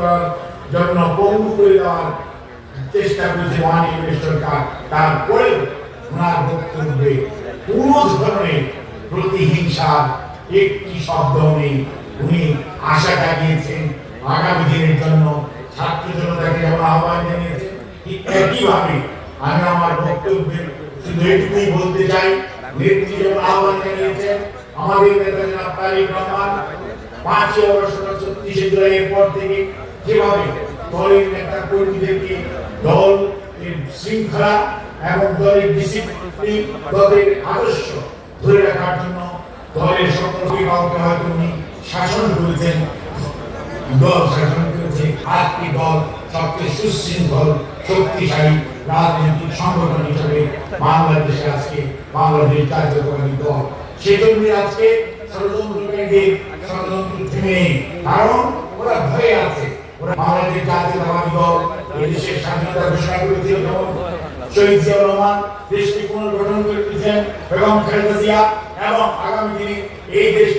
করার জন্য পঙ্গু করে দেওয়ার চেষ্টা করেছে মহানিবেশ সরকার। তারপরে ওনার বক্তব্যে কোনো ধরনের প্রতিহিংসার একটি শব্দ নেই। উনি আশা জাগিয়েছেন আগামী দিনের জন্য, ছাত্র জনতাকে যেমন আহ্বান জানিয়েছেন, ঠিক একইভাবে আমি আমার বক্তব্যে শুধু এটুকুই বলতে চাই, নেত্রী যেমন আহ্বান জানিয়েছেন, আমাদের নেতা জনাব তারেক রহমান 5 আগস্ট 36 জুলাইয়ের পর থেকে যেভাবে দলের নেতা কর্মীদেরকে দলের শৃঙ্খলা এবং দলের ডিসিপ্লিন, দলের আদর্শ ধরে রাখার জন্য দলের সকলকে কাউকে হয়তো উনি শাসন করেছেন, দল শাসন করেছে। আজকে দল সবচেয়ে সুশৃঙ্খল শক্তিশালী রাজনৈতিক সংগঠন হিসেবে বাংলাদেশে আজকে বাংলাদেশ জাতীয়তাবাদী দল। সেজন্য আজকে ষড়যন্ত্রকারীদের ষড়যন্ত্র থেমে নেই, কারণ ওরা ভয়ে আছে। ওরা বাংলাদেশ জাতীয়তাবাদী দল এই দেশের স্বাধীনতা ঘোষণা করেছে, যেমন শহীদ জিয়াউর রহমান দেশকে পুনর্গঠন করেছেন এবং খালেদা জিয়া, এবং আগামী দিনে এই দেশ